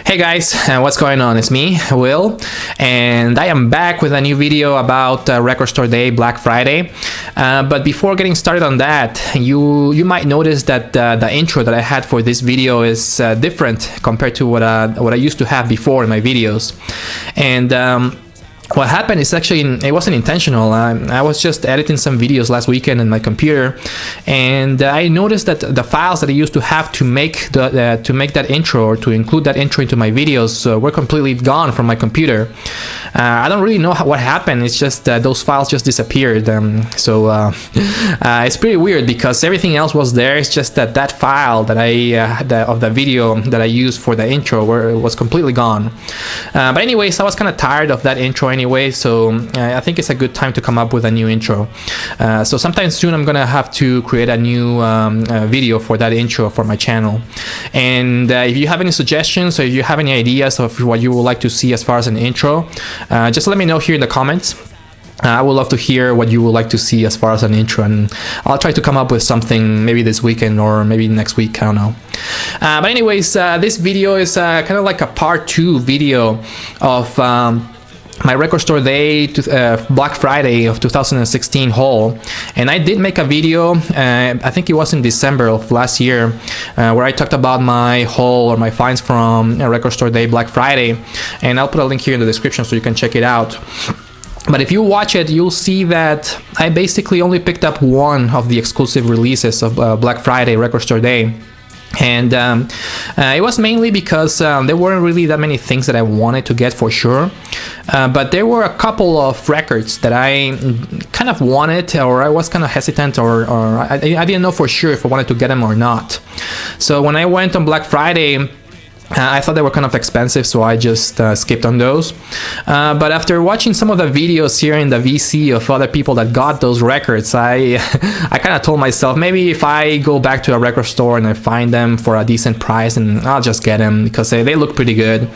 Hey guys, what's going on? It's me, Will, and I am back with a new video about Record Store Day, Black Friday. But before getting started on that, you might notice that the intro that I had for this video is different compared to what I used to have before in my videos. And what happened is actually, it wasn't intentional. I was just editing some videos last weekend on my computer, and I noticed that the files that I used to have to make that intro or to include that intro into my videos were completely gone from my computer. I don't really know what happened. It's just those files just disappeared. It's pretty weird because everything else was there. It's just that file that of the video that I used for the intro was completely gone. But anyways, I was kind of tired of that intro anyway, so I think it's a good time to come up with a new intro. So sometime soon I'm gonna have to create a new video for that intro for my channel. And if you have any suggestions or if you have any ideas of what you would like to see as far as an intro, just let me know here in the comments. I would love to hear what you would like to see as far as an intro, and I'll try to come up with something maybe this weekend or maybe next week, I don't know. But anyways, this video is kind of like a part 2 video of my Record Store Day Black Friday of 2016 haul. And I did make a video, I think it was in December of last year, where I talked about my haul or my finds from Record Store Day Black Friday, and I'll put a link here in the description so you can check it out. But if you watch it, you'll see that I basically only picked up one of the exclusive releases of Black Friday Record Store Day. And it was mainly because there weren't really that many things that I wanted to get for sure, but there were a couple of records that I kind of wanted, or I was kind of hesitant, or I didn't know for sure if I wanted to get them or not. So when I went on Black Friday, I thought they were kind of expensive, so I just skipped on those. But after watching some of the videos here in the VC of other people that got those records, I kind of told myself, maybe if I go back to a record store and I find them for a decent price, and I'll just get them because they look pretty good.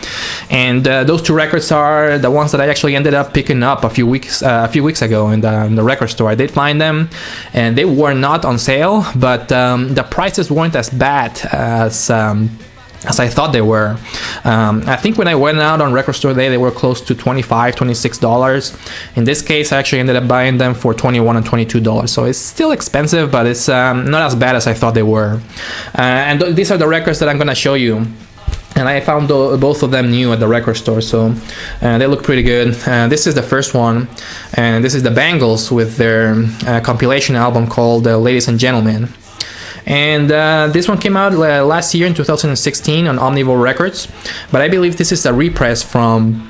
And those two records are the ones that I actually ended up picking up a few weeks ago in the record store. I did find them, and they were not on sale, but the prices weren't as bad as I thought they were. I think when I went out on Record Store Day, they were close to $25, $26. In this case, I actually ended up buying them for $21 and $22. So it's still expensive, but it's not as bad as I thought they were. And these are the records that I'm gonna show you. And I found both of them new at the record store, so they look pretty good. This is the first one, and this is the Bangles with their compilation album called Ladies and Gentlemen. And this one came out last year in 2016 on Omnivore Records, but I believe this is a repress from,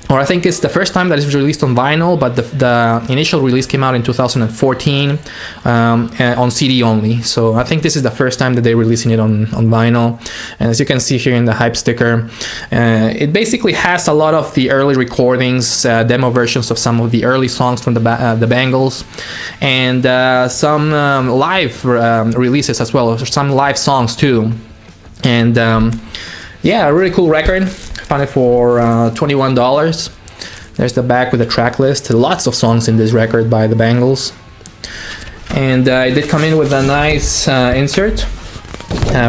or I think it's the first time that it's released on vinyl, but the initial release came out in 2014 on CD only. So I think this is the first time that they're releasing it on vinyl. And as you can see here in the hype sticker, it basically has a lot of the early recordings, demo versions of some of the early songs from the Bangles, and some live releases as well, some live songs too. And yeah, a really cool record. Found it for $21. There's the back with the track list. Lots of songs in this record by the Bangles. And it did come in with a nice insert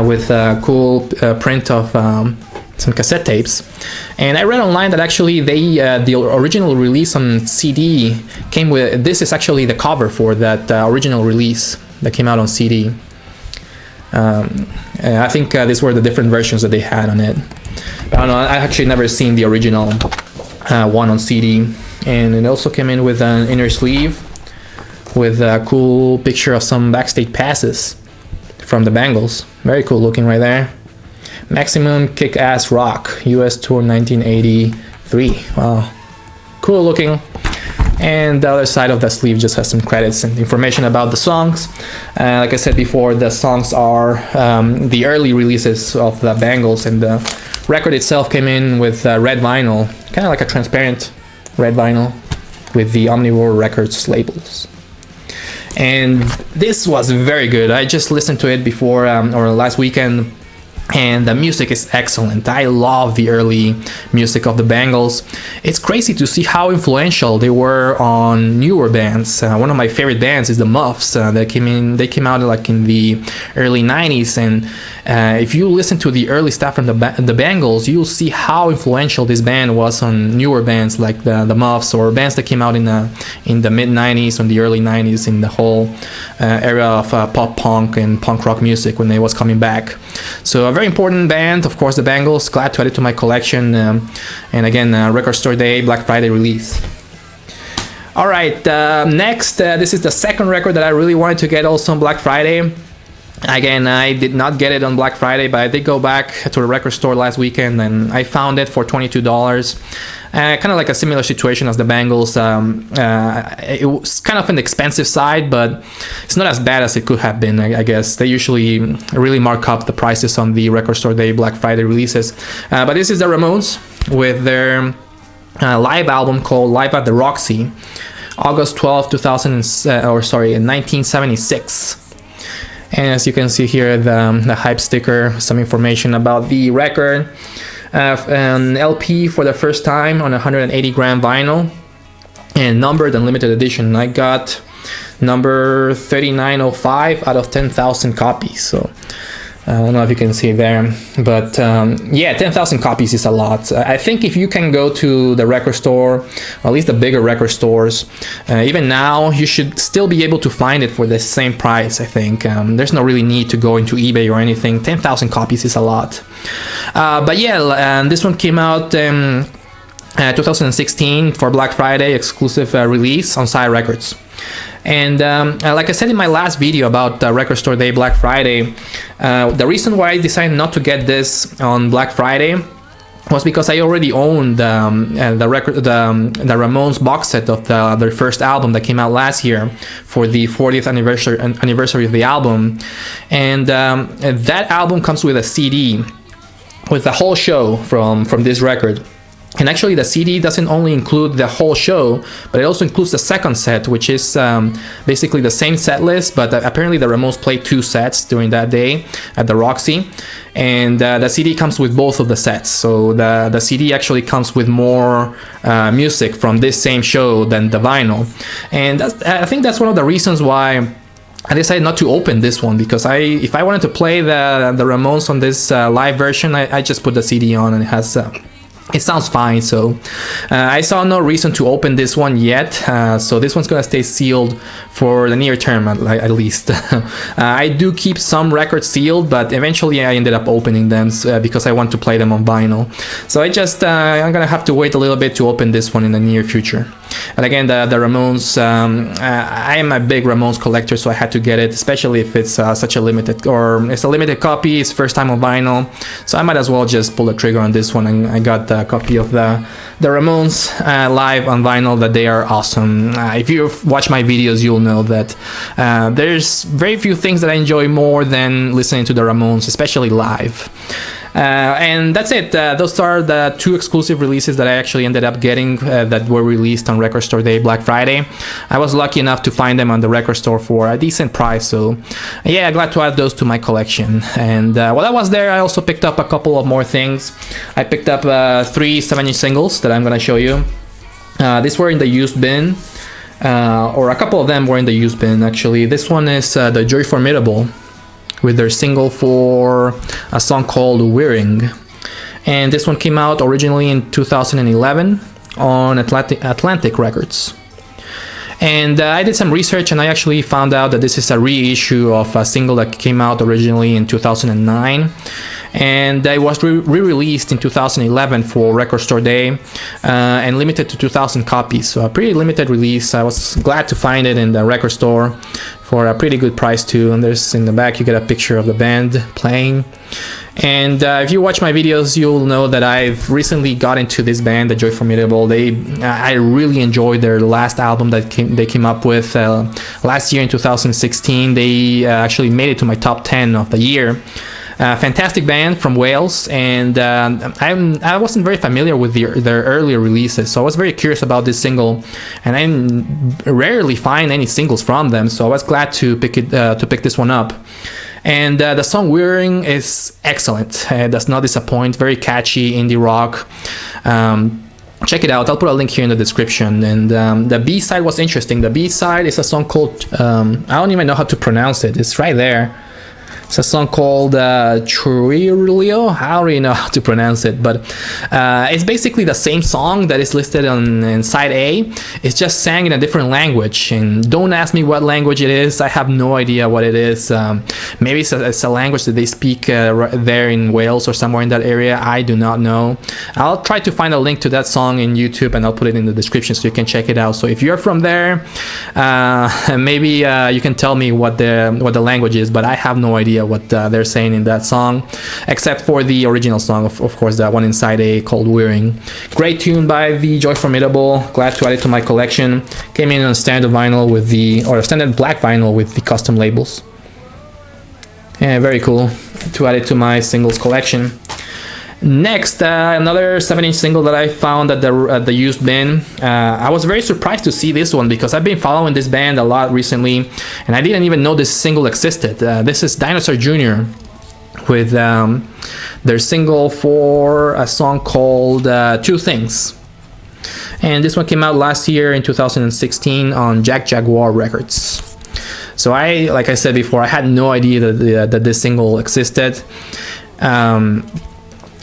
with a cool print of some cassette tapes. And I read online that actually the original release on CD came with, this is actually the cover for that original release that came out on CD. I think these were the different versions that they had on it. I don't know, I actually never seen the original one on CD. And it also came in with an inner sleeve with a cool picture of some backstage passes from the Bangles. Very cool looking right there. Maximum Kick-Ass Rock, US Tour 1983. Wow, cool looking. And the other side of the sleeve just has some credits and information about the songs. Like I said before, the songs are the early releases of the Bangles, and the record itself came in with red vinyl, kind of like a transparent red vinyl with the Omnivore Records labels. And this was very good. I just listened to it before or last weekend, and the music is excellent. I love the early music of the Bangles. It's crazy to see how influential they were on newer bands. One of my favorite bands is the Muffs. They came out like in the early 90s, and if you listen to the early stuff from the Bangles, you'll see how influential this band was on newer bands like the Muffs, or bands that came out in the mid 90s and the early 90s, in the whole era of pop punk and punk rock music when it was coming back. So a very important band, of course, the Bangles. Glad to add it to my collection. And again, Record Store Day, Black Friday release. All right, next, this is the second record that I really wanted to get also on Black Friday. Again, I did not get it on Black Friday, but I did go back to the record store last weekend and I found it for $22. Kind of like a similar situation as the Bangles. It was kind of an expensive side, but it's not as bad as it could have been, I guess. They usually really mark up the prices on the Record Store Day Black Friday releases. But this is the Ramones with their live album called Live at the Roxy, August 12, 1976. And as you can see here, the hype sticker, some information about the record. An LP for the first time on 180 gram vinyl, and numbered and limited edition. I got number 3905 out of 10,000 copies. So I don't know if you can see there, but yeah, 10,000 copies is a lot. I think if you can go to the record store, or at least the bigger record stores, even now, you should still be able to find it for the same price, I think. There's no really need to go into eBay or anything. 10,000 copies is a lot. But yeah, this one came out in 2016 for Black Friday, exclusive release on SIRE Records. And like I said in my last video about Record Store Day Black Friday, the reason why I decided not to get this on Black Friday was because I already owned the Ramones box set of their first album that came out last year for the 40th anniversary of the album, and that album comes with a CD with the whole show from this record. And actually, the CD doesn't only include the whole show, but it also includes the second set, which is basically the same set list, but apparently the Ramones played 2 sets during that day at the Roxy. And the CD comes with both of the sets. So the CD actually comes with more music from this same show than the vinyl. And I think that's one of the reasons why I decided not to open this one, because if I wanted to play the Ramones on this live version, I just put the CD on and it has... it sounds fine, so I saw no reason to open this one yet, so this one's gonna stay sealed for the near term at least. I do keep some records sealed, but eventually I ended up opening them because I want to play them on vinyl. So I'm gonna have to wait a little bit to open this one in the near future. And again, the Ramones, I am a big Ramones collector, so I had to get it, especially if it's such a limited, or it's a limited copy, it's first time on vinyl, so I might as well just pull the trigger on this one. And I got a copy of the Ramones live on vinyl, that they are awesome. If you watch my videos, you'll know that there's very few things that I enjoy more than listening to the Ramones, especially live. And that's it. Those are the 2 exclusive releases that I actually ended up getting that were released on Record Store Day Black Friday. I was lucky enough to find them on the record store for a decent price, so yeah, glad to add those to my collection. And while I was there, I also picked up a couple of more things. I picked up 3 7-inch singles that I'm gonna show you. These were in the used bin, or a couple of them were in the used bin actually. This one is the Joy Formidable, with their single for a song called Whirring. And this one came out originally in 2011 on Atlantic Records. And I did some research and I actually found out that this is a reissue of a single that came out originally in 2009. And it was re-released in 2011 for Record Store Day and limited to 2,000 copies. So a pretty limited release. I was glad to find it in the record store for a pretty good price too. And there's in the back you get a picture of the band playing. And if you watch my videos, you'll know that I've recently got into this band, the Joy Formidable. I really enjoyed their last album that they came up with last year in 2016. They actually made it to my top 10 of the year. Fantastic band from Wales, and I wasn't very familiar with their earlier releases, so I was very curious about this single, and I rarely find any singles from them, so I was glad to pick this one up. And the song Whirring is excellent. It does not disappoint. Very catchy indie rock. Check it out. I'll put a link here in the description. And the B-side was interesting. The B-side is a song called, I don't even know how to pronounce it. It's right there. It's a song called Trilio. I don't really know how to pronounce it, but it's basically the same song that is listed on side A. It's just sang in a different language, and don't ask me what language it is. I have no idea what it is. Maybe it's a language that they speak there in Wales or somewhere in that area. I do not know. I'll try to find a link to that song in YouTube, and I'll put it in the description so you can check it out. So if you're from there, maybe you can tell me what the language is, but I have no idea what they're saying in that song, except for the original song, of course, that one inside A called Whirring. Great tune by the Joy Formidable. Glad to add it to my collection. Came in on standard vinyl with standard black vinyl with the custom labels. Yeah, very cool to add it to my singles collection. Next, another 7-inch single that I found at the used bin. I was very surprised to see this one because I've been following this band a lot recently, and I didn't even know this single existed. This is DINOSAUR Jr. with their single for a song called Two Things. And this one came out last year in 2016 on JAGJAGUWAR Records. So like I said before, I had no idea that this single existed.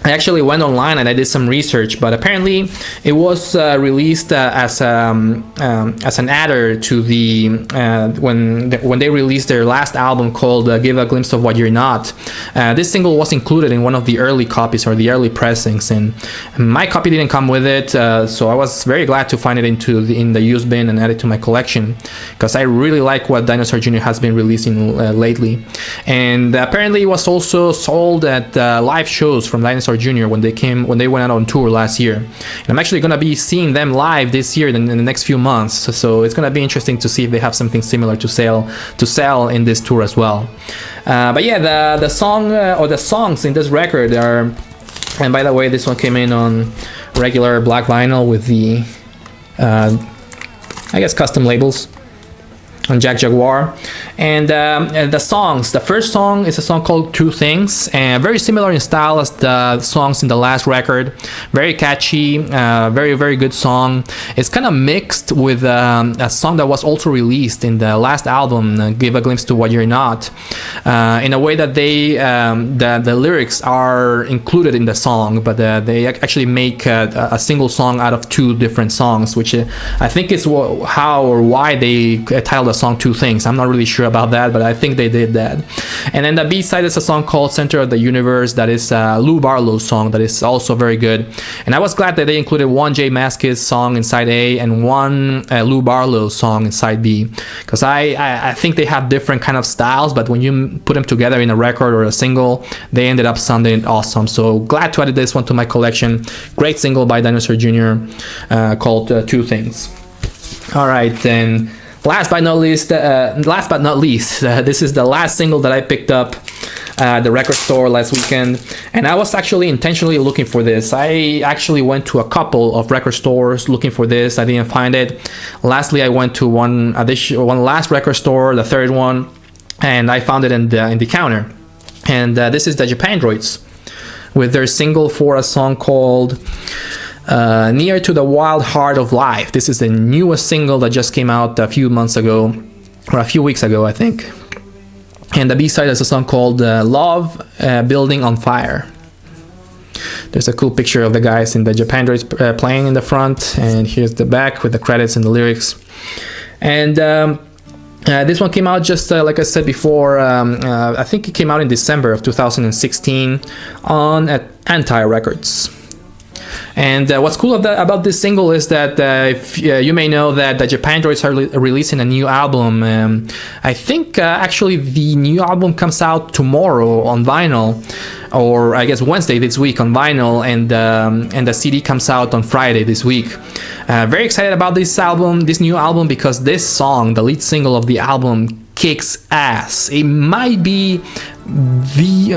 I actually went online and I did some research, but apparently it was released as an adder to the when they released their last album called Give a Glimpse of What You're Not. This single was included in one of the early copies or the early pressings, and my copy didn't come with it, so I was very glad to find it in the used bin and add it to my collection because I really like what DINOSAUR Jr. has been releasing lately. And apparently it was also sold at live shows from DINOSAUR Jr. when they went out on tour last year. And I'm actually gonna be seeing them live this year in the next few months, so it's gonna be interesting to see if they have something similar to sell in this tour as well. But yeah, the song or the songs in this record are, and by the way, this one came in on regular black vinyl with the I guess custom labels on JAGJAGUWAR. And the songs, the first song is a song called Two Things, and very similar in style as the songs in the last record. Very catchy, very good song. It's kind of mixed with a song that was also released in the last album, Give a Glimpse to What You're Not, in a way that the lyrics are included in the song, but they actually make a single song out of two different songs, which I think is how or why they titled the song Two Things. I'm not really sure about that, but I think they did that. And then the B-side is a song called Center of the Universe that is Lou Barlow's song that is also very good. And I was glad that they included one J Mascis song inside A and one Lou Barlow song inside B, because I think they have different kind of styles, but when you put them together in a record or a single, they ended up sounding awesome. So glad to add this one to my collection. Great single by DINOSAUR Jr. Called Two Things. All right, then. Last but not least, this is the last single that I picked up at the record store last weekend, and I was actually intentionally looking for this. I actually went to a couple of record stores looking for this. I didn't find it. Lastly, I went to one last record store, the third one, and I found it in the counter. And this is the Japandroids with their single for a song called Near to the Wild Heart of Life. This is the newest single that just came out a few months ago, or a few weeks ago, I think. And the B-side is a song called Love Building on Fire. There's a cool picture of the guys in the Japandroids playing in the front, and here's the back with the credits and the lyrics. And this one came out just like I said before, I think it came out in December of 2016 on Anti Records. And what's cool about this single is that if, you may know that the Japandroids are releasing a new album. I think actually the new album comes out tomorrow on vinyl, or I guess Wednesday this week on vinyl, and the CD comes out on Friday this week. Very excited about this new album, because this song, the lead single of the album, kicks ass. It might be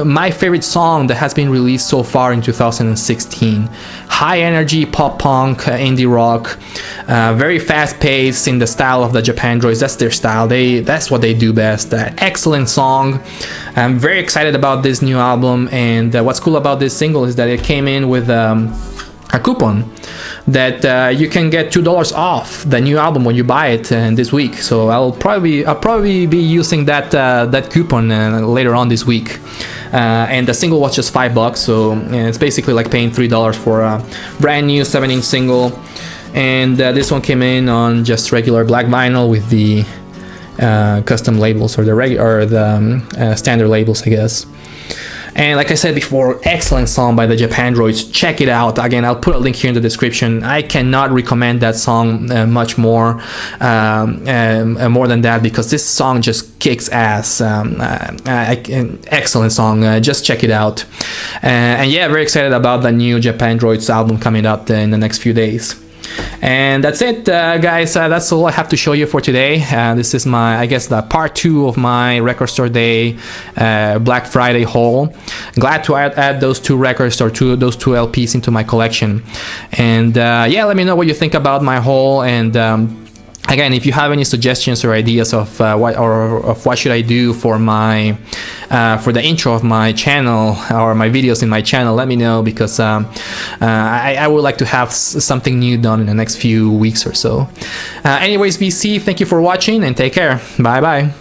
my favorite song that has been released so far in 2016. High energy pop punk, indie rock, very fast paced in the style of the Japandroids. That's their style. That's what they do best. Excellent song. I'm very excited about this new album, and what's cool about this single is that it came in with a coupon that you can get $2 off the new album when you buy it this week. So I'll probably be using that coupon later on this week. And the single was just $5, so it's basically like paying $3 for a brand new 7-inch single. And this one came in on just regular black vinyl with the custom labels, or the standard labels, I guess. And like I said before, excellent song by the Japandroids. Check it out. Again, I'll put a link here in the description. I cannot recommend that song much more than that, because this song just kicks ass. Excellent song. Just check it out. And yeah, very excited about the new Japandroids album coming up in the next few days. And that's it, guys. That's all I have to show you for today. This is I guess the part 2 of my Record Store Day Black Friday haul. Glad to add those 2 records, or those 2 LPs into my collection. And yeah, let me know what you think about my haul. And again, if you have any suggestions or ideas of what should I do for the intro of my channel, or my videos in my channel, let me know, because I would like to have something new done in the next few weeks or so. Anyways, VC, thank you for watching, and take care. Bye bye.